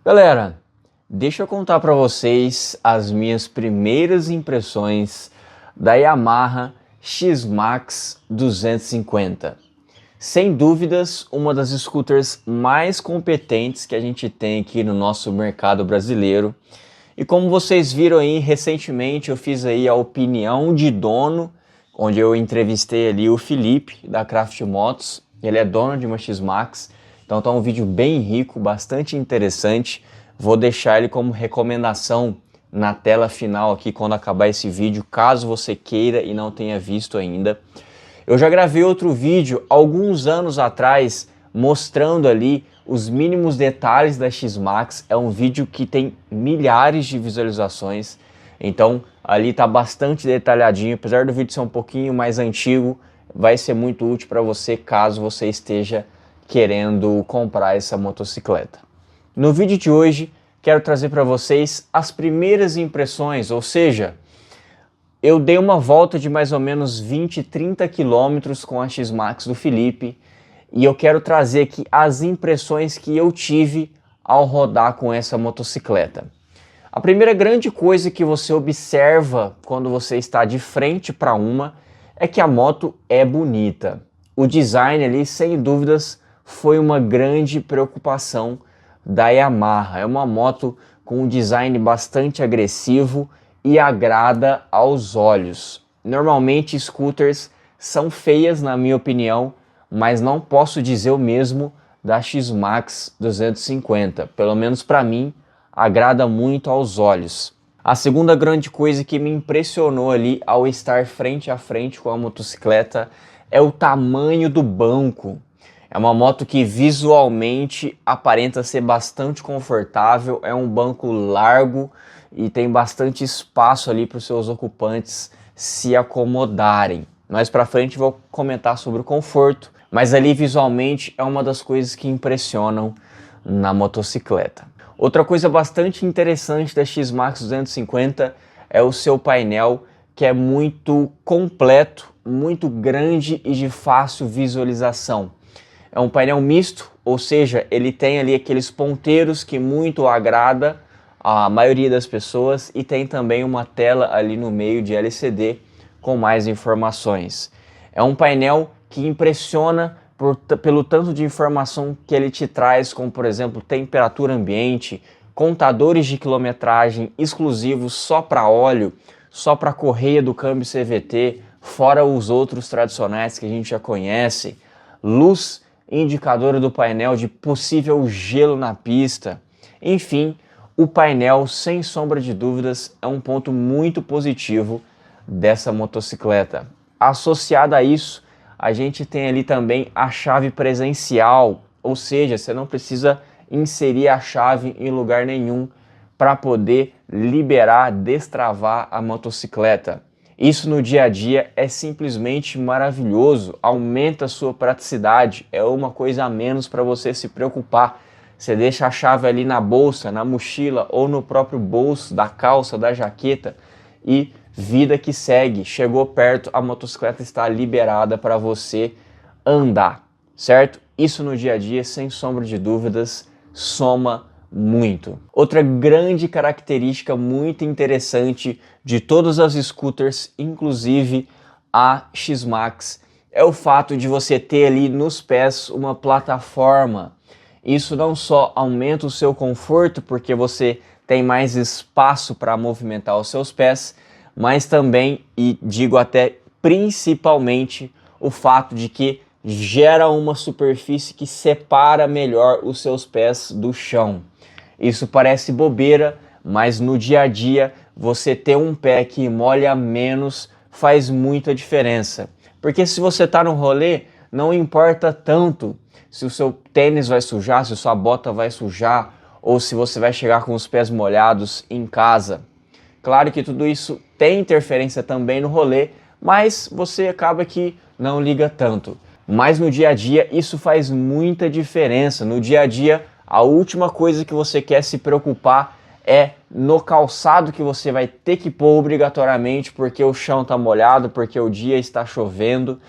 Galera, deixa eu contar para vocês as minhas primeiras impressões da Yamaha X-Max 250. Sem dúvidas, uma das scooters mais competentes que a gente tem aqui no nosso mercado brasileiro. E como vocês viram aí, recentemente eu fiz aí a opinião de dono, onde eu entrevistei ali o Felipe da Craft Motos. Ele é dono de uma X-Max, então tá um vídeo bem rico, bastante interessante. Vou deixar ele como recomendação na tela final aqui quando acabar esse vídeo, caso você queira e não tenha visto ainda. Eu já gravei outro vídeo alguns anos atrás mostrando ali os mínimos detalhes da X-Max. É um vídeo que tem milhares de visualizações, então ali tá bastante detalhadinho. Apesar do vídeo ser um pouquinho mais antigo, vai ser muito útil para você caso você esteja querendo comprar essa motocicleta. No vídeo de hoje quero trazer para vocês as primeiras impressões, ou seja, eu dei uma volta de mais ou menos 20, 30 quilômetros com a X-Max do Felipe e eu quero trazer aqui as impressões que eu tive ao rodar com essa motocicleta. A primeira grande coisa que você observa quando você está de frente para uma é que a moto é bonita. O design ali, sem dúvidas, foi uma grande preocupação da Yamaha. É uma moto com um design bastante agressivo e agrada aos olhos. Normalmente scooters são feias na minha opinião, mas não posso dizer o mesmo da X-Max 250. Pelo menos para mim, agrada muito aos olhos. A segunda grande coisa que me impressionou ali ao estar frente a frente com a motocicleta é o tamanho do banco. É uma moto que visualmente aparenta ser bastante confortável, é um banco largo e tem bastante espaço ali para os seus ocupantes se acomodarem. Mais para frente vou comentar sobre o conforto, mas ali visualmente é uma das coisas que impressionam na motocicleta. Outra coisa bastante interessante da X-Max 250 é o seu painel, que é muito completo, muito grande e de fácil visualização. É um painel misto, ou seja, ele tem ali aqueles ponteiros que muito agrada a maioria das pessoas e tem também uma tela ali no meio de LCD com mais informações. É um painel que impressiona pelo tanto de informação que ele te traz, como por exemplo temperatura ambiente, contadores de quilometragem exclusivos só para óleo, só para correia do câmbio CVT, fora os outros tradicionais que a gente já conhece, luz indicadora do painel de possível gelo na pista. Enfim, o painel, sem sombra de dúvidas, é um ponto muito positivo dessa motocicleta. Associado a isso, a gente tem ali também a chave presencial, ou seja, você não precisa inserir a chave em lugar nenhum para poder liberar, destravar a motocicleta. Isso no dia a dia é simplesmente maravilhoso, aumenta a sua praticidade, é uma coisa a menos para você se preocupar. Você deixa a chave ali na bolsa, na mochila ou no próprio bolso da calça, da jaqueta e vida que segue. Chegou perto, a motocicleta está liberada para você andar, certo? Isso no dia a dia, sem sombra de dúvidas, soma muito. Outra grande característica muito interessante de todas as scooters, inclusive a X-Max, é o fato de você ter ali nos pés uma plataforma. Isso não só aumenta o seu conforto, porque você tem mais espaço para movimentar os seus pés, mas também, e digo até principalmente, o fato de que gera uma superfície que separa melhor os seus pés do chão. Isso parece bobeira, mas no dia a dia você ter um pé que molha menos faz muita diferença. Porque se você está no rolê, não importa tanto se o seu tênis vai sujar, se a sua bota vai sujar, ou se você vai chegar com os pés molhados em casa. Claro que tudo isso tem interferência também no rolê, mas você acaba que não liga tanto. Mas no dia a dia isso faz muita diferença. No dia a dia, a última coisa que você quer se preocupar é no calçado que você vai ter que pôr obrigatoriamente porque o chão está molhado, porque o dia está chovendo.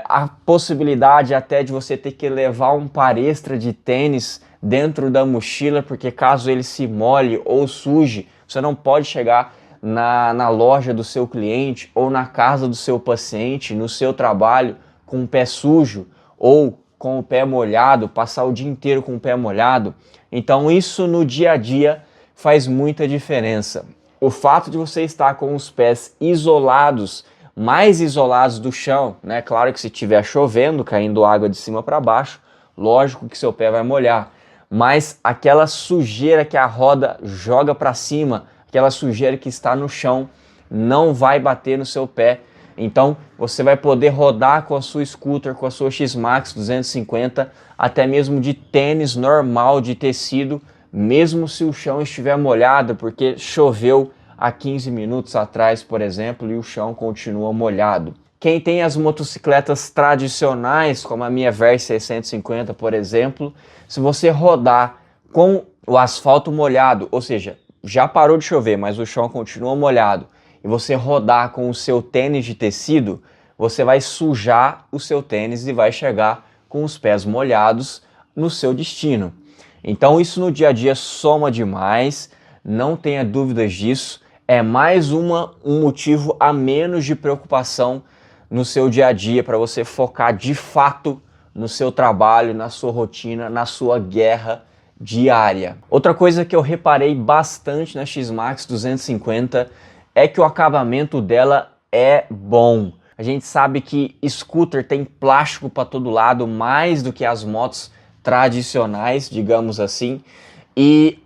A possibilidade até de você ter que levar um par extra de tênis dentro da mochila, porque caso ele se molhe ou suje, você não pode chegar na loja do seu cliente ou na casa do seu paciente, no seu trabalho, com o pé sujo ou com o pé molhado, passar o dia inteiro com o pé molhado. Então isso no dia a dia faz muita diferença. O fato de você estar com os pés isolados, mais isolados do chão, né? Claro que se estiver chovendo, caindo água de cima para baixo, lógico que seu pé vai molhar. Mas aquela sujeira que a roda joga para cima, aquela sujeira que está no chão, não vai bater no seu pé. Então você vai poder rodar com a sua scooter, com a sua X-Max 250, até mesmo de tênis normal de tecido, mesmo se o chão estiver molhado, porque choveu há 15 minutos atrás, por exemplo, e o chão continua molhado. Quem tem as motocicletas tradicionais, como a minha Versa 650, por exemplo, se você rodar com o asfalto molhado, ou seja, já parou de chover, mas o chão continua molhado, e você rodar com o seu tênis de tecido, você vai sujar o seu tênis e vai chegar com os pés molhados no seu destino. Então isso no dia a dia soma demais, não tenha dúvidas disso, é mais um motivo a menos de preocupação no seu dia a dia para você focar de fato no seu trabalho, na sua rotina, na sua guerra diária. Outra coisa que eu reparei bastante na X-Max 250 é que o acabamento dela é bom. A gente sabe que scooter tem plástico para todo lado, mais do que as motos tradicionais, digamos assim, e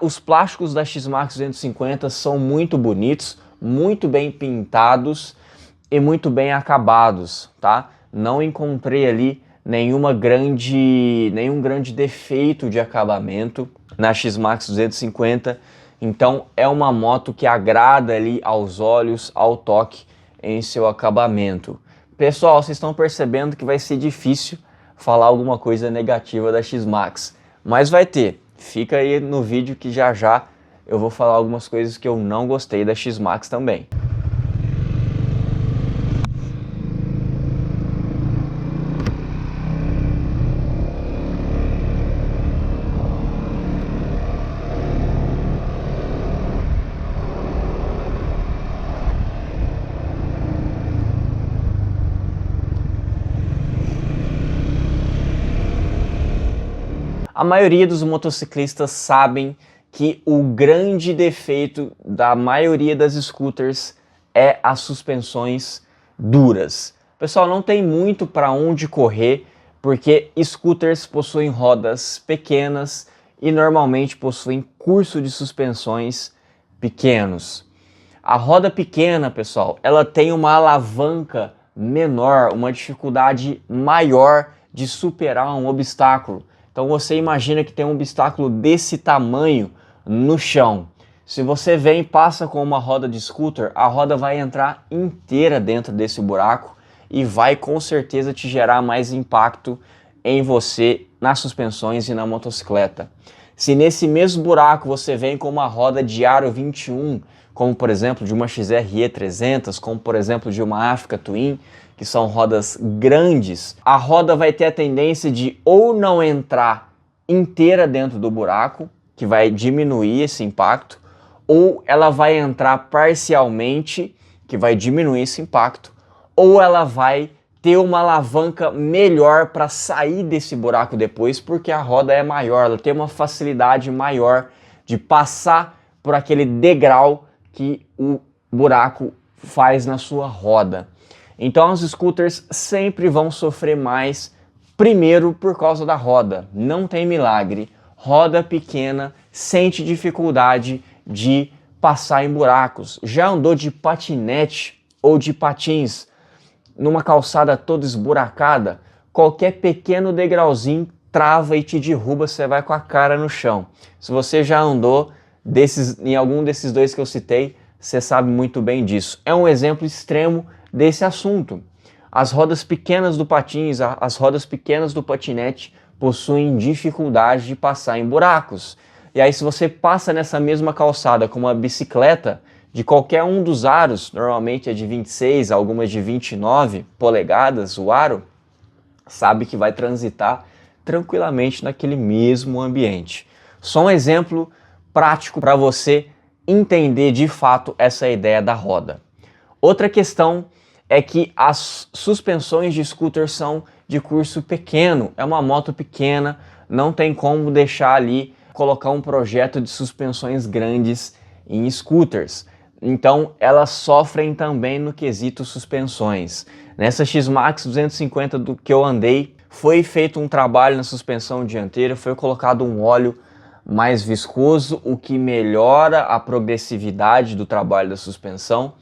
os plásticos da X-Max 250 são muito bonitos, muito bem pintados e muito bem acabados, tá? Não encontrei ali nenhum grande defeito de acabamento na X-Max 250, então é uma moto que agrada ali aos olhos, ao toque em seu acabamento. Pessoal, vocês estão percebendo que vai ser difícil falar alguma coisa negativa da X-Max, mas vai ter. Fica aí no vídeo que já já eu vou falar algumas coisas que eu não gostei da X-Max também. A maioria dos motociclistas sabem que o grande defeito da maioria das scooters é as suspensões duras. Pessoal, não tem muito para onde correr, porque scooters possuem rodas pequenas e normalmente possuem curso de suspensões pequenos. A roda pequena, pessoal, ela tem uma alavanca menor, uma dificuldade maior de superar um obstáculo. Então você imagina que tem um obstáculo desse tamanho no chão. Se você vem e passa com uma roda de scooter, a roda vai entrar inteira dentro desse buraco e vai com certeza te gerar mais impacto em você, nas suspensões e na motocicleta. Se nesse mesmo buraco você vem com uma roda de aro 21, como por exemplo de uma XRE 300, como por exemplo de uma Africa Twin, que são rodas grandes, a roda vai ter a tendência de ou não entrar inteira dentro do buraco, que vai diminuir esse impacto, ou ela vai entrar parcialmente, que vai diminuir esse impacto, ou ela vai ter uma alavanca melhor para sair desse buraco depois, porque a roda é maior, ela tem uma facilidade maior de passar por aquele degrau que o buraco faz na sua roda. Então os scooters sempre vão sofrer mais, primeiro por causa da roda, não tem milagre. Roda pequena sente dificuldade de passar em buracos. Já andou de patinete ou de patins numa calçada toda esburacada, qualquer pequeno degrauzinho trava e te derruba, você vai com a cara no chão. Se você já andou em algum desses dois que eu citei, você sabe muito bem disso. É um exemplo extremo desse assunto. As rodas pequenas do patins, as rodas pequenas do patinete possuem dificuldade de passar em buracos. E aí se você passa nessa mesma calçada com uma bicicleta de qualquer um dos aros, normalmente é de 26, algumas de 29 polegadas o aro, sabe que vai transitar tranquilamente naquele mesmo ambiente. Só um exemplo prático para você entender de fato essa ideia da roda. Outra questão é que as suspensões de scooter são de curso pequeno, é uma moto pequena, não tem como deixar ali, colocar um projeto de suspensões grandes em scooters. Então elas sofrem também no quesito suspensões. Nessa X-Max 250 do que eu andei, foi feito um trabalho na suspensão dianteira, foi colocado um óleo mais viscoso, o que melhora a progressividade do trabalho da suspensão,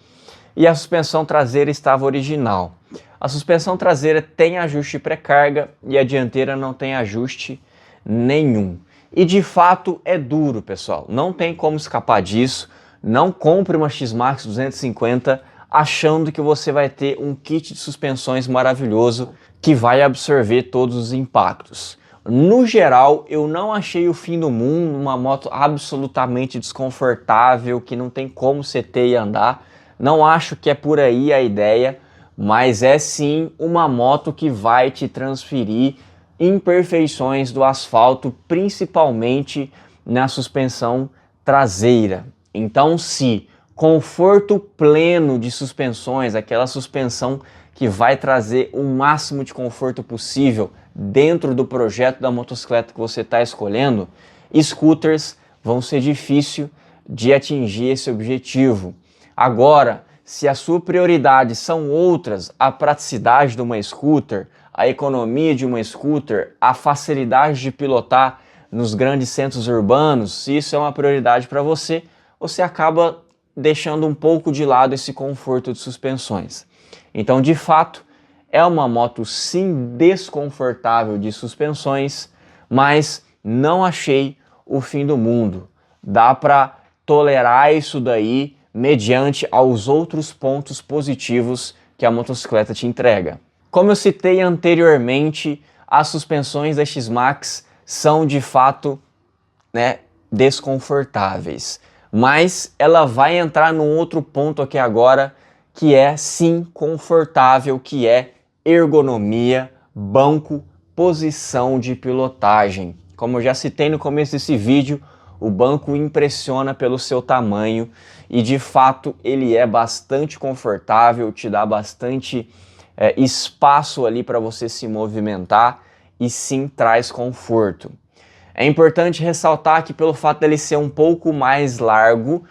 e a suspensão traseira estava original. A suspensão traseira tem ajuste pré-carga e a dianteira não tem ajuste nenhum. E de fato é duro, pessoal, não tem como escapar disso. Não compre uma X-Max 250 achando que você vai ter um kit de suspensões maravilhoso que vai absorver todos os impactos. No geral, eu não achei o fim do mundo, uma moto absolutamente desconfortável, que não tem como você ter e andar. Não acho que é por aí a ideia, mas é sim uma moto que vai te transferir imperfeições do asfalto, principalmente na suspensão traseira. Então, se conforto pleno de suspensões, aquela suspensão que vai trazer o máximo de conforto possível dentro do projeto da motocicleta que você está escolhendo, scooters vão ser difícil de atingir esse objetivo. Agora, se a sua prioridade são outras, a praticidade de uma scooter, a economia de uma scooter, a facilidade de pilotar nos grandes centros urbanos, se isso é uma prioridade para você, você acaba deixando um pouco de lado esse conforto de suspensões. Então, de fato, é uma moto sim desconfortável de suspensões, mas não achei o fim do mundo. Dá para tolerar isso daí mediante aos outros pontos positivos que a motocicleta te entrega. Como eu citei anteriormente, as suspensões da X-Max são de fato, desconfortáveis. Mas ela vai entrar num outro ponto aqui agora, que é sim confortável, que é ergonomia, banco, posição de pilotagem. Como eu já citei no começo desse vídeo, o banco impressiona pelo seu tamanho e de fato ele é bastante confortável, te dá bastante espaço ali para você se movimentar e sim traz conforto. É importante ressaltar que pelo fato dele ser um pouco mais largo,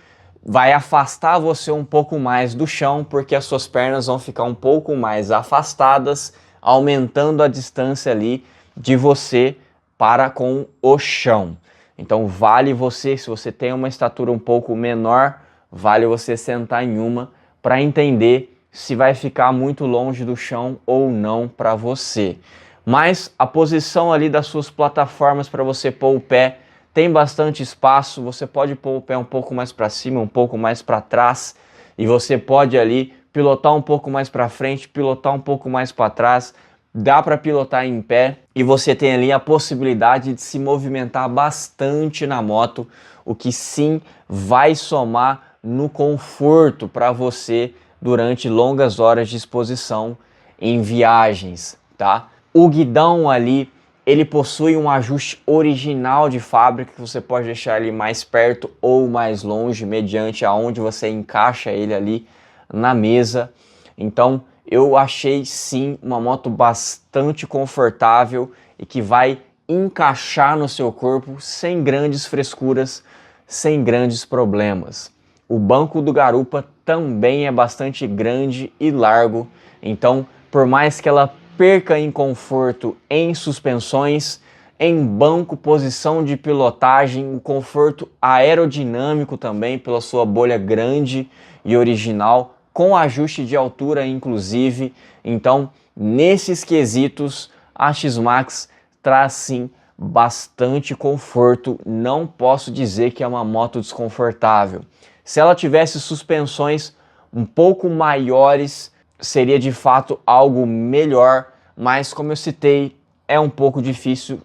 vai afastar você um pouco mais do chão, porque as suas pernas vão ficar um pouco mais afastadas, aumentando a distância ali de você para com o chão. Então vale você, se você tem uma estatura um pouco menor, vale você sentar em uma para entender se vai ficar muito longe do chão ou não para você. Mas a posição ali das suas plataformas para você pôr o pé tem bastante espaço, você pode pôr o pé um pouco mais para cima, um pouco mais para trás, e você pode ali pilotar um pouco mais para frente, pilotar um pouco mais para trás, dá para pilotar em pé, e você tem ali a possibilidade de se movimentar bastante na moto, o que sim vai somar no conforto para você durante longas horas de exposição em viagens, tá? O guidão ali, ele possui um ajuste original de fábrica que você pode deixar ele mais perto ou mais longe, mediante aonde você encaixa ele ali na mesa. Então, eu achei sim uma moto bastante confortável e que vai encaixar no seu corpo sem grandes frescuras, sem grandes problemas. O banco do garupa também é bastante grande e largo, então por mais que ela perca em conforto em suspensões, em banco, posição de pilotagem, o conforto aerodinâmico também pela sua bolha grande e original, com ajuste de altura inclusive. Então, nesses quesitos, a X-Max traz sim bastante conforto, não posso dizer que é uma moto desconfortável. Se ela tivesse suspensões um pouco maiores, seria de fato algo melhor, mas como eu citei, é um pouco difícil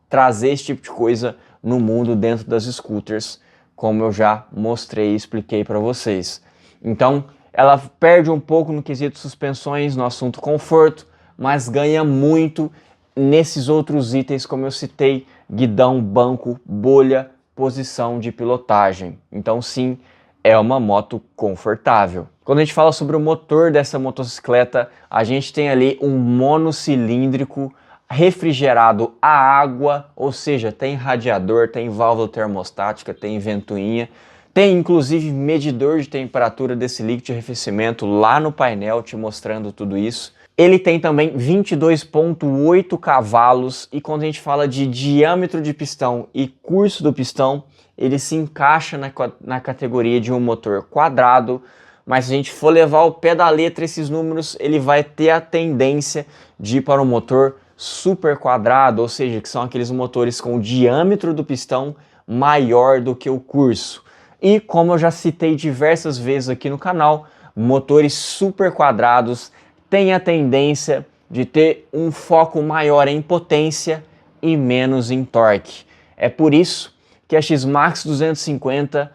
trazer esse tipo de coisa no mundo dentro das scooters, como eu já mostrei e expliquei para vocês. Então, ela perde um pouco no quesito suspensões, no assunto conforto, mas ganha muito nesses outros itens, como eu citei, guidão, banco, bolha, posição de pilotagem. Então sim, é uma moto confortável. Quando a gente fala sobre o motor dessa motocicleta, a gente tem ali um monocilíndrico refrigerado a água, ou seja, tem radiador, tem válvula termostática, tem ventoinha, tem inclusive medidor de temperatura desse líquido de arrefecimento lá no painel te mostrando tudo isso. Ele tem também 22,8 cavalos e quando a gente fala de diâmetro de pistão e curso do pistão, ele se encaixa na categoria de um motor quadrado, mas se a gente for levar ao pé da letra esses números, ele vai ter a tendência de ir para um motor super quadrado, ou seja, que são aqueles motores com o diâmetro do pistão maior do que o curso. E como eu já citei diversas vezes aqui no canal, motores super quadrados têm a tendência de ter um foco maior em potência e menos em torque. É por isso que a X-Max 250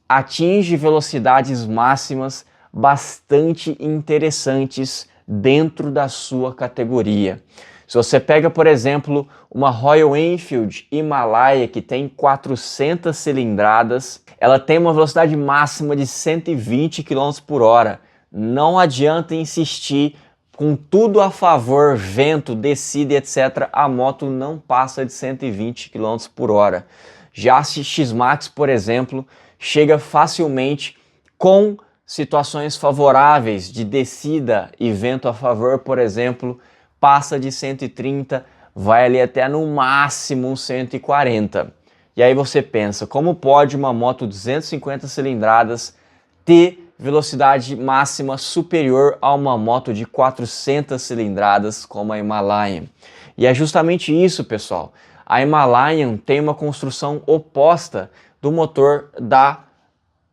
atinge velocidades máximas bastante interessantes dentro da sua categoria. Se você pega, por exemplo, uma Royal Enfield Himalaia que tem 400 cilindradas, ela tem uma velocidade máxima de 120 km por hora. Não adianta insistir, com tudo a favor, vento, descida, etc., a moto não passa de 120 km por hora. Já a X-Max, por exemplo, chega facilmente com situações favoráveis de descida e vento a favor, por exemplo, passa de 130, vai ali até no máximo 140. E aí você pensa, como pode uma moto 250 cilindradas ter velocidade máxima superior a uma moto de 400 cilindradas como a Himalayan? E é justamente isso, pessoal. A Himalayan tem uma construção oposta do motor da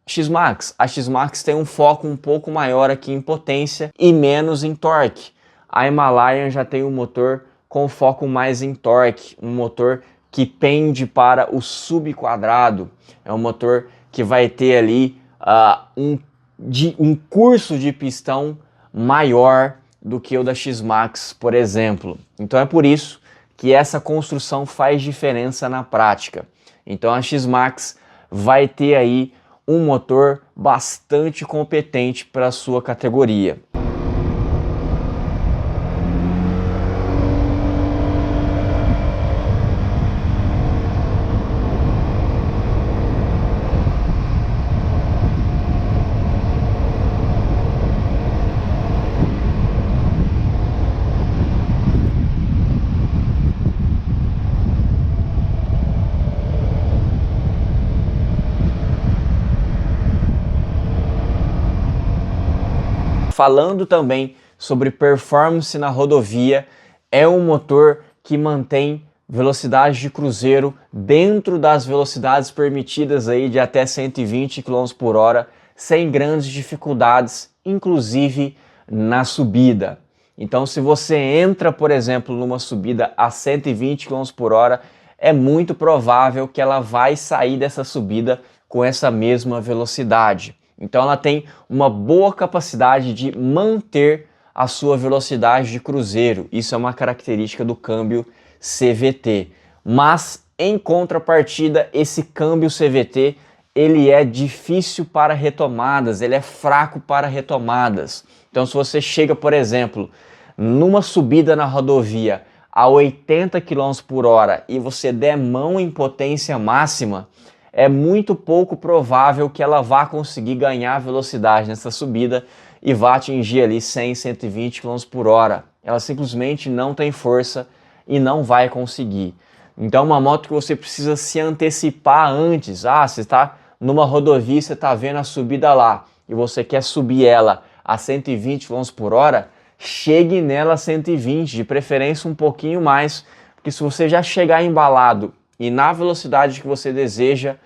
X-Max. A X-Max tem um foco um pouco maior aqui em potência e menos em torque. A Himalayan já tem um motor com foco mais em torque, um motor que pende para o subquadrado. É um motor que vai ter ali um curso de pistão maior do que o da X-Max, por exemplo. Então é por isso que essa construção faz diferença na prática. Então a X-Max vai ter aí um motor bastante competente para a sua categoria. Falando também sobre performance na rodovia, é um motor que mantém velocidade de cruzeiro dentro das velocidades permitidas aí de até 120 km por hora, sem grandes dificuldades, inclusive na subida. Então se você entra, por exemplo, numa subida a 120 km por hora, é muito provável que ela vai sair dessa subida com essa mesma velocidade. Então ela tem uma boa capacidade de manter a sua velocidade de cruzeiro. Isso é uma característica do câmbio CVT. Mas em contrapartida, esse câmbio CVT ele é difícil para retomadas, ele é fraco para retomadas. Então se você chega, por exemplo, numa subida na rodovia a 80 km por hora e você der mão em potência máxima, é muito pouco provável que ela vá conseguir ganhar velocidade nessa subida e vá atingir ali 100, 120 km por hora. Ela simplesmente não tem força e não vai conseguir. Então é uma moto que você precisa se antecipar antes. Você está numa rodovia, você está vendo a subida lá e você quer subir ela a 120 km por hora, chegue nela a 120, de preferência um pouquinho mais, porque se você já chegar embalado e na velocidade que você deseja,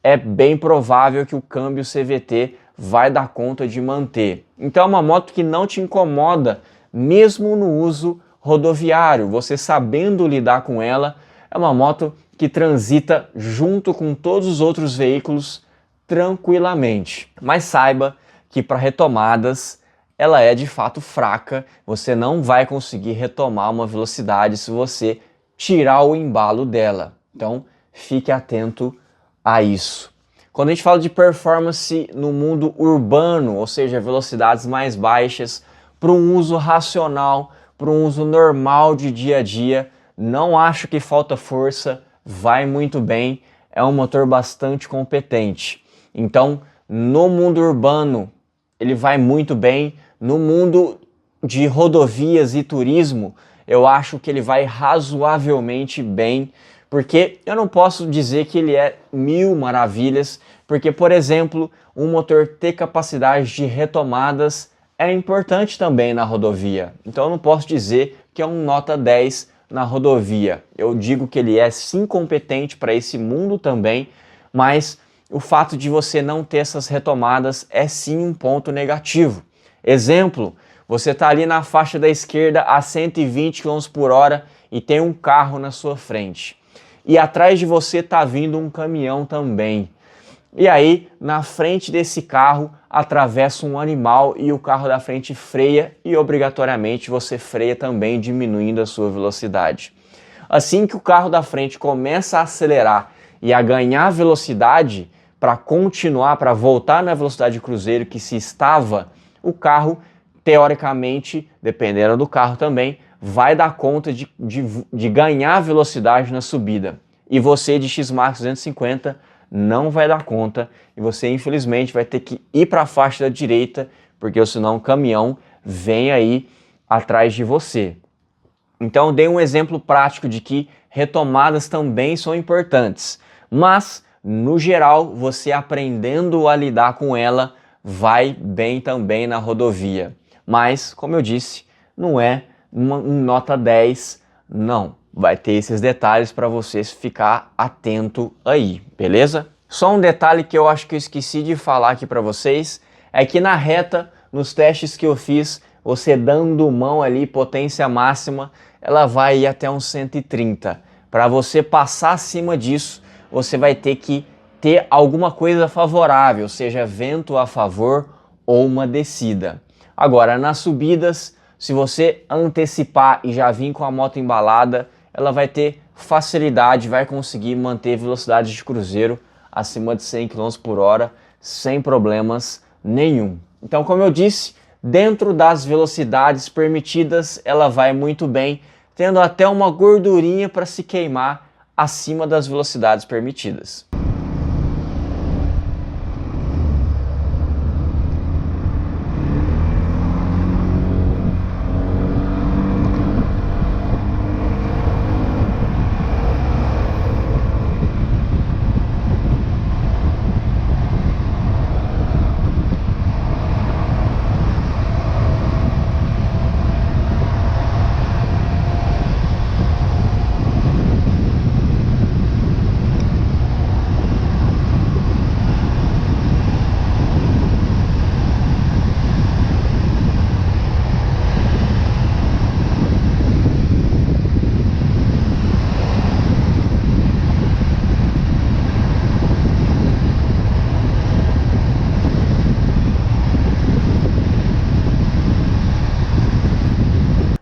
é bem provável que o câmbio CVT vai dar conta de manter. Então é uma moto que não te incomoda, mesmo no uso rodoviário. Você sabendo lidar com ela, é uma moto que transita junto com todos os outros veículos tranquilamente. Mas saiba que para retomadas, ela é de fato fraca, você não vai conseguir retomar uma velocidade se você tirar o embalo dela. Então, fique atento a isso. Quando a gente fala de performance no mundo urbano, ou seja, velocidades mais baixas, para um uso racional, para um uso normal de dia a dia, não acho que falta força, vai muito bem, é um motor bastante competente. Então, no mundo urbano, ele vai muito bem. No mundo de rodovias e turismo, eu acho que ele vai razoavelmente bem, porque eu não posso dizer que ele é mil maravilhas, porque, por exemplo, um motor ter capacidade de retomadas é importante também na rodovia. Então eu não posso dizer que é um nota 10 na rodovia. Eu digo que ele é sim competente para esse mundo também, mas o fato de você não ter essas retomadas é sim um ponto negativo. Exemplo, você está ali na faixa da esquerda a 120 km por hora e tem um carro na sua frente. E atrás de você está vindo um caminhão também. E aí, na frente desse carro, atravessa um animal e o carro da frente freia e obrigatoriamente você freia também, diminuindo a sua velocidade. Assim que o carro da frente começa a acelerar e a ganhar velocidade para continuar, para voltar na velocidade de cruzeiro que se estava, o carro, teoricamente, dependendo do carro também, vai dar conta de ganhar velocidade na subida. E você de X-Max 250 não vai dar conta e você infelizmente vai ter que ir para a faixa da direita, porque senão o caminhão vem aí atrás de você. Então dei um exemplo prático de que retomadas também são importantes, mas no geral você aprendendo a lidar com ela vai bem também na rodovia. Mas, como eu disse, não é um nota 10, não. Vai ter esses detalhes para vocês ficar atento aí, beleza? Só um detalhe que eu acho que eu esqueci de falar aqui para vocês, é que na reta, nos testes que eu fiz, você dando mão ali, potência máxima, ela vai ir até uns 130. Para você passar acima disso, você vai ter que ter alguma coisa favorável, seja vento a favor ou uma descida. Agora, nas subidas, se você antecipar e já vir com a moto embalada, ela vai ter facilidade, vai conseguir manter velocidade de cruzeiro acima de 100 km por hora sem problemas nenhum. Então, como eu disse, dentro das velocidades permitidas, ela vai muito bem, tendo até uma gordurinha para se queimar acima das velocidades permitidas.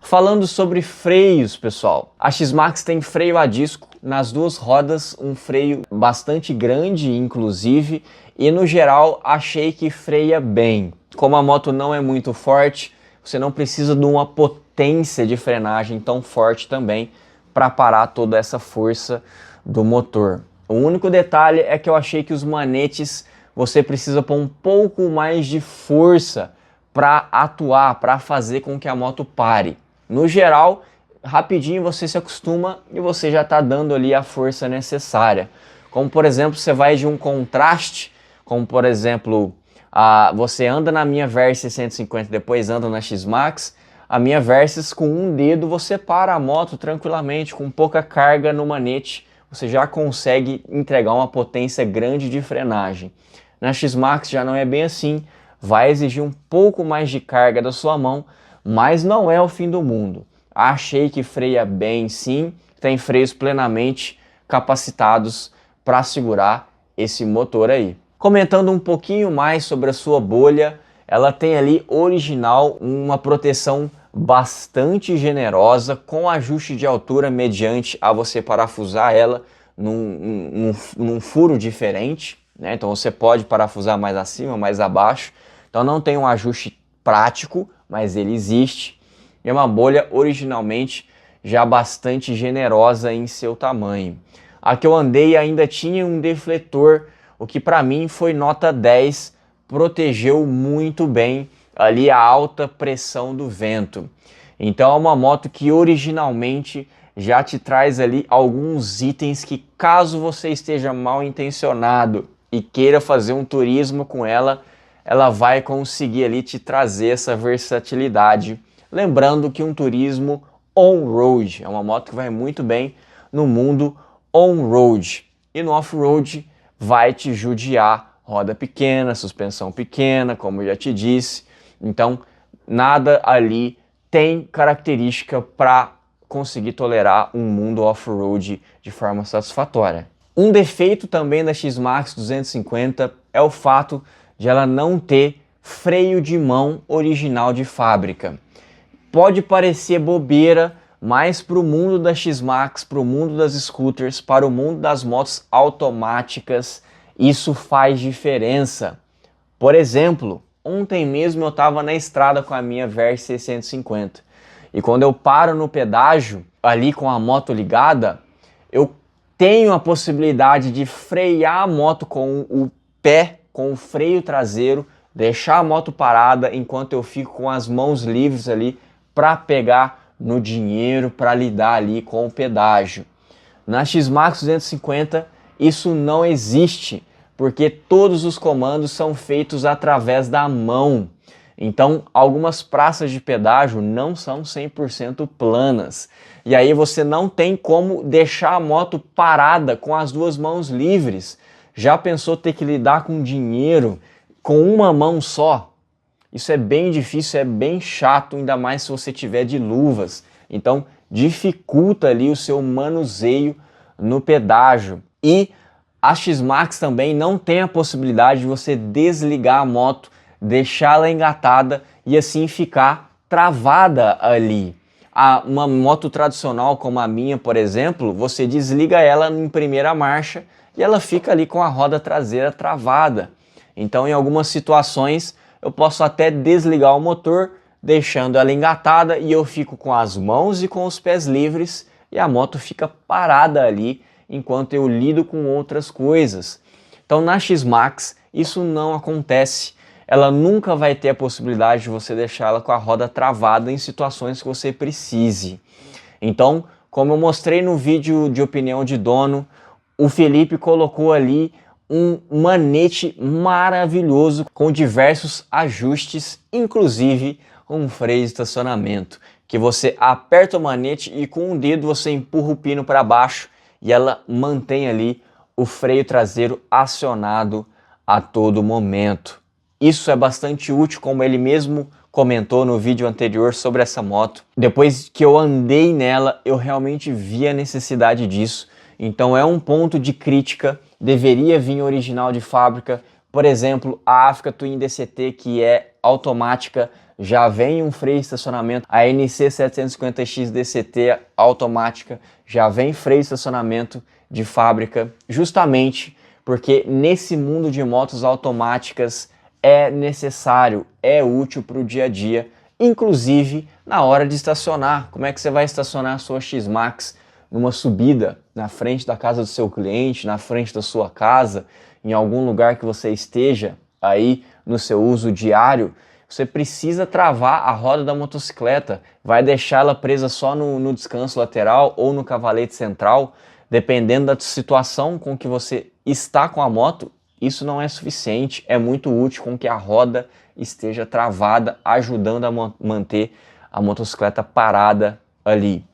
Falando sobre freios, pessoal, a X-Max tem freio a disco nas duas rodas, um freio bastante grande, inclusive, e no geral achei que freia bem. Como a moto não é muito forte, você não precisa de uma potência de frenagem tão forte também para parar toda essa força do motor. O único detalhe é que eu achei que os manetes você precisa pôr um pouco mais de força para atuar, para fazer com que a moto pare. No geral, rapidinho você se acostuma e você já está dando ali a força necessária. Como por exemplo, você vai de um contraste, como por exemplo, você anda na minha Versys 150 depois anda na X-Max, a minha Versys com um dedo você para a moto tranquilamente, com pouca carga no manete, você já consegue entregar uma potência grande de frenagem. Na X-Max já não é bem assim, vai exigir um pouco mais de carga da sua mão, mas não é o fim do mundo. Achei que freia bem sim, tem freios plenamente capacitados para segurar esse motor aí. Comentando um pouquinho mais sobre a sua bolha, ela tem ali original uma proteção bastante generosa, com ajuste de altura mediante a você parafusar ela num furo diferente, né? Então você pode parafusar mais acima, mais abaixo. Então não tem um ajuste prático, mas ele existe. E é uma bolha originalmente já bastante generosa em seu tamanho. A que eu andei ainda tinha um defletor, o que para mim foi nota 10, protegeu muito bem ali a alta pressão do vento. Então é uma moto que originalmente já te traz ali alguns itens que, caso você esteja mal intencionado e queira fazer um turismo com ela, ela vai conseguir ali te trazer essa versatilidade. Lembrando que um turismo on-road é uma moto que vai muito bem no mundo on-road, e no off-road vai te judiar roda pequena, suspensão pequena, como eu já te disse. Então nada ali tem característica para conseguir tolerar um mundo off-road de forma satisfatória. Um defeito também da X-Max 250 é o fato de ela não ter freio de mão original de fábrica. Pode parecer bobeira, mas para o mundo da X-Max, para o mundo das scooters, para o mundo das motos automáticas, isso faz diferença. Por exemplo, ontem mesmo eu estava na estrada com a minha Versys 650 e quando eu paro no pedágio, ali com a moto ligada, eu tenho a possibilidade de frear a moto com o pé, com o freio traseiro, deixar a moto parada enquanto eu fico com as mãos livres ali para pegar no dinheiro, para lidar ali com o pedágio. Na X-Max 250 isso não existe, porque todos os comandos são feitos através da mão. Então algumas praças de pedágio não são 100% planas. E aí você não tem como deixar a moto parada com as duas mãos livres. Já pensou ter que lidar com dinheiro com uma mão só? Isso é bem difícil, é bem chato, ainda mais se você tiver de luvas. Então dificulta ali o seu manuseio no pedágio. E a X-Max também não tem a possibilidade de você desligar a moto, deixá-la engatada e assim ficar travada ali. Uma moto tradicional como a minha, por exemplo, você desliga ela em primeira marcha e ela fica ali com a roda traseira travada. Então em algumas situações eu posso até desligar o motor, deixando ela engatada, e eu fico com as mãos e com os pés livres e a moto fica parada ali enquanto eu lido com outras coisas. Então na X-Max isso não acontece. Ela nunca vai ter a possibilidade de você deixar ela com a roda travada em situações que você precise. Então, como eu mostrei no vídeo de opinião de dono, o Felipe colocou ali um manete maravilhoso com diversos ajustes, inclusive um freio de estacionamento, que você aperta o manete e com um dedo você empurra o pino para baixo e ela mantém ali o freio traseiro acionado a todo momento. Isso é bastante útil, como ele mesmo comentou no vídeo anterior sobre essa moto. Depois que eu andei nela, eu realmente vi a necessidade disso. Então é um ponto de crítica, deveria vir original de fábrica. Por exemplo, a Africa Twin DCT, que é automática, já vem um freio de estacionamento. A NC 750X DCT automática já vem freio de estacionamento de fábrica, justamente porque nesse mundo de motos automáticas é necessário, é útil para o dia a dia, inclusive na hora de estacionar. Como é que você vai estacionar a sua X-Max numa subida, na frente da casa do seu cliente, na frente da sua casa, em algum lugar que você esteja aí no seu uso diário? Você precisa travar a roda da motocicleta, vai deixá-la presa só no descanso lateral ou no cavalete central, dependendo da situação com que você está com a moto. Isso não é suficiente, é muito útil com que a roda esteja travada, ajudando a manter a motocicleta parada ali.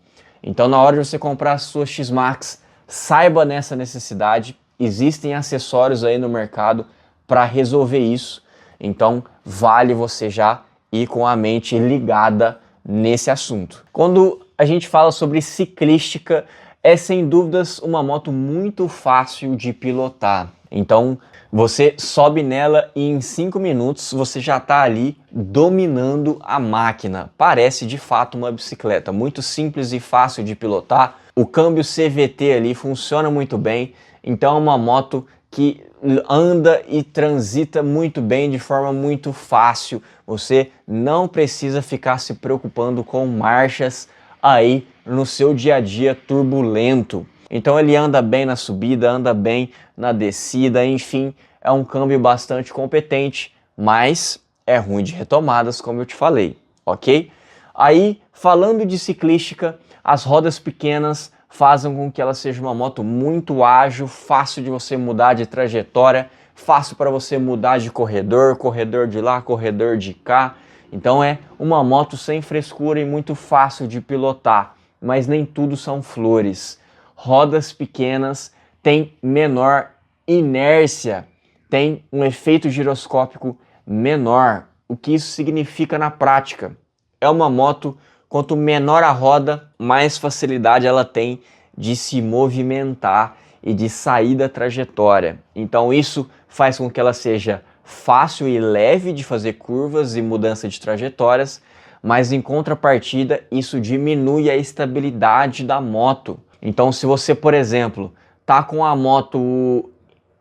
Então na hora de você comprar a sua X-Max, saiba nessa necessidade, existem acessórios aí no mercado para resolver isso, então vale você já ir com a mente ligada nesse assunto. Quando a gente fala sobre ciclística, é sem dúvidas uma moto muito fácil de pilotar. Então você sobe nela e em 5 minutos você já está ali dominando a máquina. Parece de fato uma bicicleta, muito simples e fácil de pilotar. O câmbio CVT ali funciona muito bem, então é uma moto que anda e transita muito bem, de forma muito fácil. Você não precisa ficar se preocupando com marchas aí no seu dia a dia turbulento. Então ele anda bem na subida, anda bem na descida, enfim, é um câmbio bastante competente, mas é ruim de retomadas, como eu te falei, ok? Aí, falando de ciclística, as rodas pequenas fazem com que ela seja uma moto muito ágil, fácil de você mudar de trajetória, fácil para você mudar de corredor, corredor de lá, corredor de cá. Então é uma moto sem frescura e muito fácil de pilotar, mas nem tudo são flores. Rodas pequenas têm menor inércia, tem um efeito giroscópico menor. O que isso significa na prática? É uma moto, quanto menor a roda, mais facilidade ela tem de se movimentar e de sair da trajetória. Então isso faz com que ela seja fácil e leve de fazer curvas e mudança de trajetórias, mas em contrapartida isso diminui a estabilidade da moto. Então se você, por exemplo, tá com a moto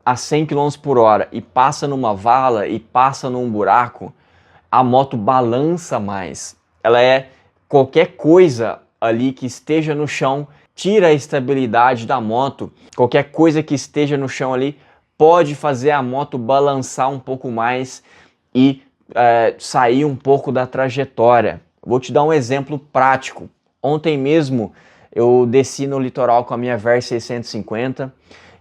a 100 km por hora e passa numa vala e passa num buraco, a moto balança mais. Ela é qualquer coisa ali que esteja no chão, tira a estabilidade da moto. Qualquer coisa que esteja no chão ali pode fazer a moto balançar um pouco mais e sair um pouco da trajetória. Vou te dar um exemplo prático. Ontem mesmo eu desci no litoral com a minha Versys 650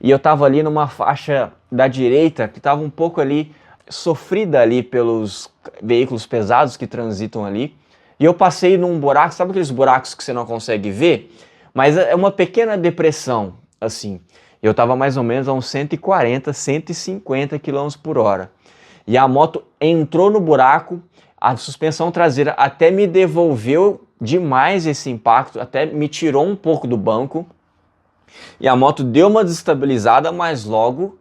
e eu estava ali numa faixa da direita que estava um pouco ali sofrida ali pelos veículos pesados que transitam ali. E eu passei num buraco, sabe aqueles buracos que você não consegue ver? Mas é uma pequena depressão, assim. Eu estava mais ou menos a uns 140, 150 km por hora. E a moto entrou no buraco, a suspensão traseira até me devolveu demais esse impacto, até me tirou um pouco do banco. E a moto deu uma desestabilizada, mas logo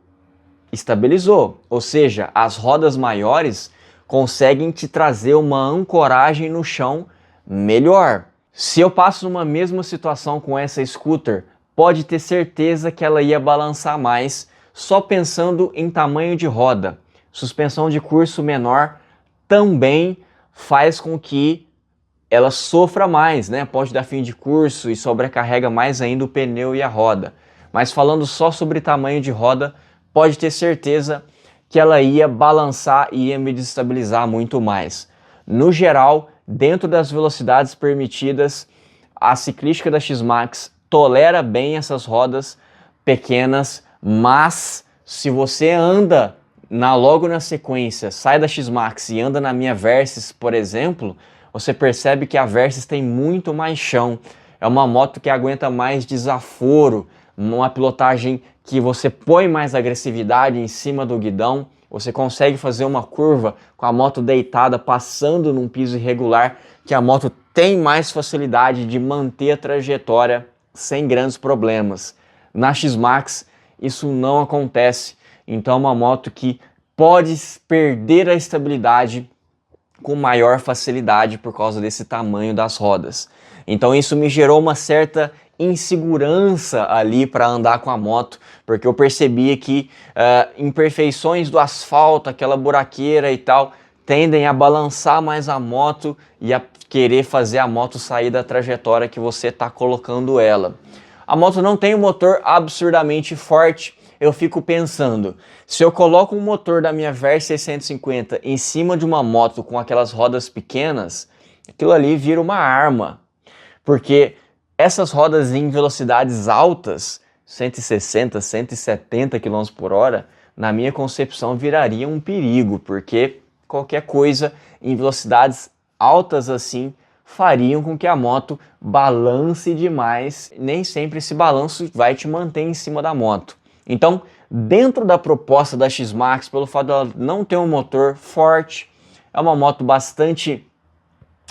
estabilizou. Ou seja, as rodas maiores conseguem te trazer uma ancoragem no chão melhor. Se eu passo numa mesma situação com essa scooter, pode ter certeza que ela ia balançar mais só pensando em tamanho de roda. Suspensão de curso menor também faz com que ela sofra mais, né? Pode dar fim de curso e sobrecarrega mais ainda o pneu e a roda. Mas falando só sobre tamanho de roda, pode ter certeza que ela ia balançar e ia me desestabilizar muito mais. No geral, dentro das velocidades permitidas, a ciclística da X-Max tolera bem essas rodas pequenas, mas se você anda logo na sequência, sai da X-Max e anda na minha Versys, por exemplo, você percebe que a Versys tem muito mais chão. É uma moto que aguenta mais desaforo, uma pilotagem que você põe mais agressividade em cima do guidão, você consegue fazer uma curva com a moto deitada, passando num piso irregular, que a moto tem mais facilidade de manter a trajetória sem grandes problemas. Na X-Max isso não acontece, então é uma moto que pode perder a estabilidade com maior facilidade por causa desse tamanho das rodas. Então isso me gerou uma certa insegurança ali para andar com a moto, porque eu percebia que imperfeições do asfalto, aquela buraqueira e tal, tendem a balançar mais a moto e a querer fazer a moto sair da trajetória que você está colocando ela. A moto não tem um motor absurdamente forte. Eu fico pensando, se eu coloco um motor da minha Versys 650 em cima de uma moto com aquelas rodas pequenas, aquilo ali vira uma arma, porque essas rodas em velocidades altas, 160, 170 km por hora, na minha concepção viraria um perigo, porque qualquer coisa em velocidades altas assim fariam com que a moto balance demais. Nem sempre esse balanço vai te manter em cima da moto. Então, dentro da proposta da X-Max, pelo fato dela não ter um motor forte, é uma moto bastante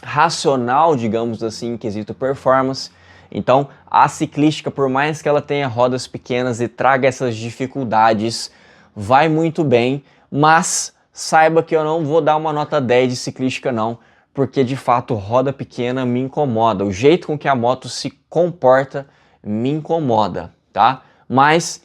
racional, digamos assim, em quesito performance. Então, a ciclística, por mais que ela tenha rodas pequenas e traga essas dificuldades, vai muito bem, mas saiba que eu não vou dar uma nota 10 de ciclística não, porque de fato roda pequena me incomoda. O jeito com que a moto se comporta me incomoda, tá? Mas,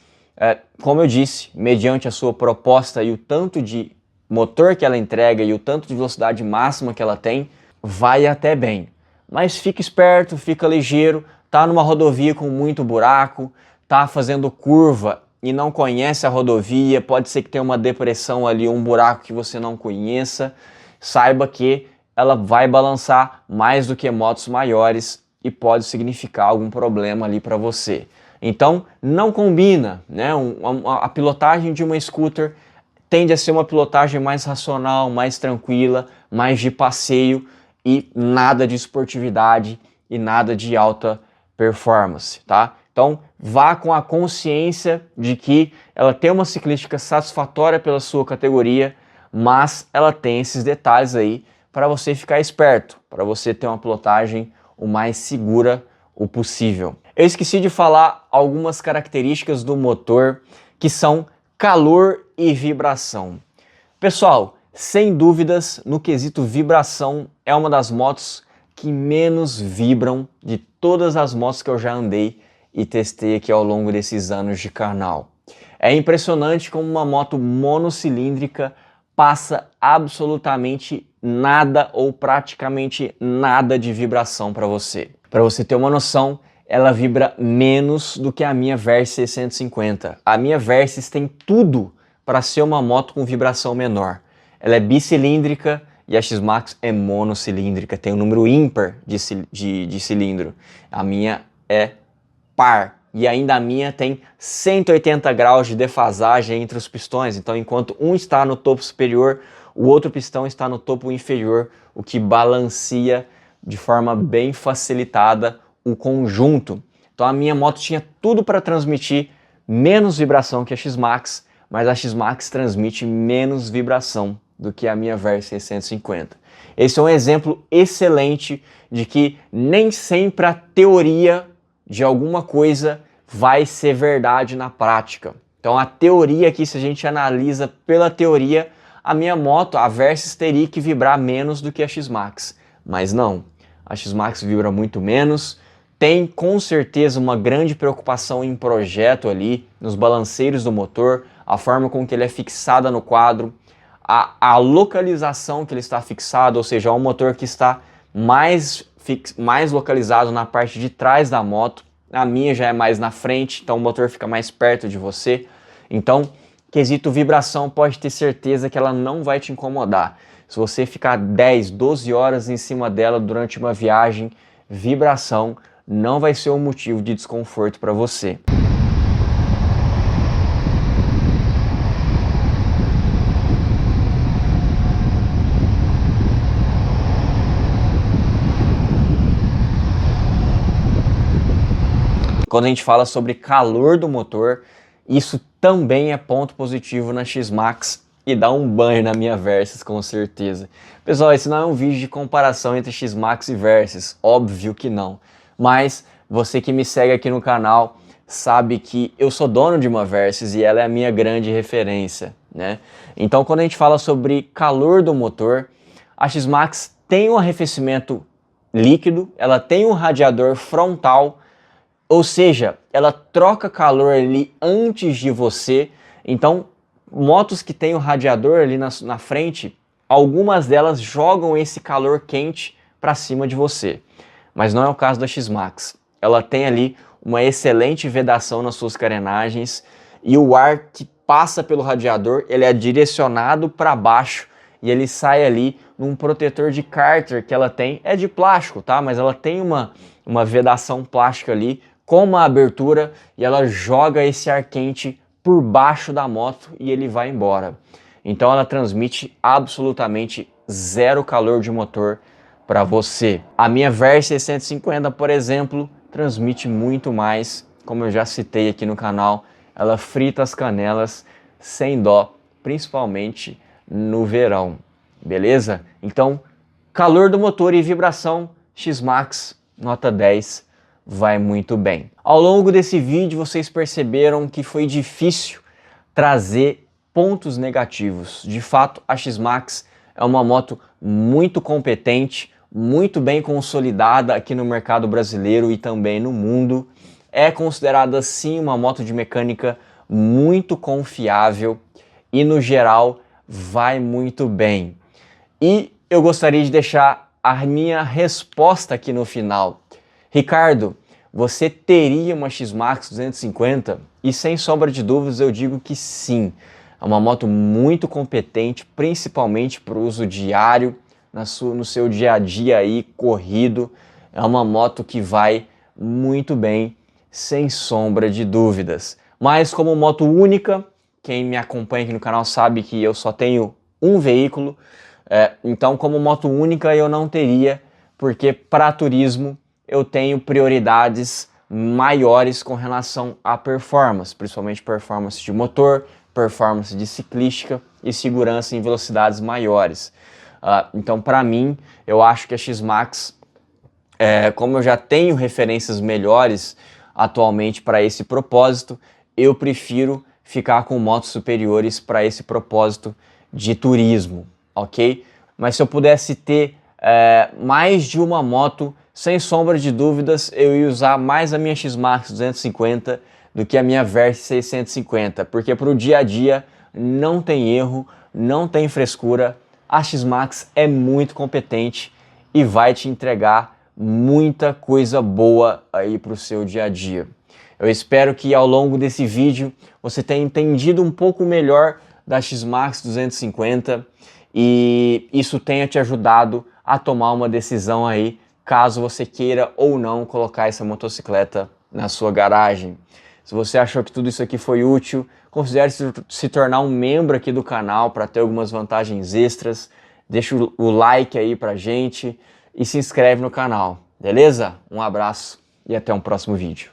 como eu disse, mediante a sua proposta e o tanto de motor que ela entrega e o tanto de velocidade máxima que ela tem, vai até bem. Mas fica esperto, fica ligeiro, tá numa rodovia com muito buraco, tá fazendo curva e não conhece a rodovia, pode ser que tenha uma depressão ali, um buraco que você não conheça, saiba que ela vai balançar mais do que motos maiores e pode significar algum problema ali para você. Então, não combina, né? A pilotagem de uma scooter tende a ser uma pilotagem mais racional, mais tranquila, mais de passeio e nada de esportividade e nada de alta performance, tá? Então, vá com a consciência de que ela tem uma ciclística satisfatória pela sua categoria, mas ela tem esses detalhes aí para você ficar esperto, para você ter uma pilotagem o mais segura o possível. Eu esqueci de falar algumas características do motor que são calor e vibração. Pessoal, sem dúvidas, no quesito vibração, é uma das motos que menos vibram de todas as motos que eu já andei e testei aqui ao longo desses anos de canal. É impressionante como uma moto monocilíndrica passa absolutamente nada ou praticamente nada de vibração para você. Para você ter uma noção, ela vibra menos do que a minha Versys 650. A minha Versys tem tudo para ser uma moto com vibração menor. Ela é bicilíndrica e a X-Max é monocilíndrica, tem um número ímpar de cilindro. A minha é par. E ainda a minha tem 180 graus de defasagem entre os pistões. Então, enquanto um está no topo superior, o outro pistão está no topo inferior, o que balanceia de forma bem facilitada o conjunto. Então, a minha moto tinha tudo para transmitir menos vibração que a X-Max, mas a X-Max transmite menos vibração do que a minha Versys 650. Esse é um exemplo excelente de que nem sempre a teoria de alguma coisa vai ser verdade na prática. Então a teoria aqui, se a gente analisa pela teoria, a minha moto, a Versys, teria que vibrar menos do que a X-Max. Mas não, a X-Max vibra muito menos, tem com certeza uma grande preocupação em projeto ali, nos balanceiros do motor, a forma com que ele é fixado no quadro, a localização que ele está fixado, ou seja, é um motor que está mais localizado na parte de trás da moto. A minha já é mais na frente, então o motor fica mais perto de você. Então, quesito vibração, pode ter certeza que ela não vai te incomodar. Se você ficar 10, 12 horas em cima dela durante uma viagem, vibração não vai ser um motivo de desconforto para você. Quando a gente fala sobre calor do motor, isso também é ponto positivo na X-Max e dá um banho na minha Versys, com certeza. Pessoal, esse não é um vídeo de comparação entre X-Max e Versys, óbvio que não. Mas você que me segue aqui no canal sabe que eu sou dono de uma Versys e ela é a minha grande referência, né? Então, quando a gente fala sobre calor do motor, a X-Max tem um arrefecimento líquido, ela tem um radiador frontal, ou seja, ela troca calor ali antes de você. Então, motos que tem o radiador ali na frente, algumas delas jogam esse calor quente para cima de você. Mas não é o caso da X-Max. Ela tem ali uma excelente vedação nas suas carenagens e o ar que passa pelo radiador, ele é direcionado para baixo e ele sai ali num protetor de cárter que ela tem. É de plástico, tá? Mas ela tem uma vedação plástica ali com uma abertura e ela joga esse ar quente por baixo da moto e ele vai embora. Então ela transmite absolutamente zero calor de motor para você. A minha Versys 650, por exemplo, transmite muito mais, como eu já citei aqui no canal, ela frita as canelas sem dó, principalmente no verão, beleza? Então, calor do motor e vibração, X-Max, nota 10. vai muito bem. Ao longo desse vídeo vocês perceberam que foi difícil trazer pontos negativos. De fato, a X-Max é uma moto muito competente, muito bem consolidada aqui no mercado brasileiro e também no mundo. É considerada sim uma moto de mecânica muito confiável e no geral vai muito bem. E eu gostaria de deixar a minha resposta aqui no final. Ricardo, você teria uma X-Max 250? E sem sombra de dúvidas eu digo que sim. É uma moto muito competente, principalmente para o uso diário, no seu dia a dia aí, corrido. É uma moto que vai muito bem, sem sombra de dúvidas. Mas como moto única, quem me acompanha aqui no canal sabe que eu só tenho um veículo, então como moto única eu não teria, porque para turismo eu tenho prioridades maiores com relação à performance, principalmente performance de motor, performance de ciclística e segurança em velocidades maiores. Então para mim, eu acho que a X-Max, como eu já tenho referências melhores atualmente para esse propósito, eu prefiro ficar com motos superiores para esse propósito de turismo, ok? Mas se eu pudesse ter mais de uma moto, sem sombra de dúvidas, eu ia usar mais a minha X-Max 250 do que a minha Versys 650, porque para o dia a dia não tem erro, não tem frescura, a X-Max é muito competente e vai te entregar muita coisa boa aí para o seu dia a dia. Eu espero que ao longo desse vídeo você tenha entendido um pouco melhor da X-Max 250 e isso tenha te ajudado a tomar uma decisão aí, caso você queira ou não colocar essa motocicleta na sua garagem. Se você achou que tudo isso aqui foi útil, considere se tornar um membro aqui do canal para ter algumas vantagens extras. Deixa o like aí pra gente e se inscreve no canal, beleza? Um abraço e até um próximo vídeo.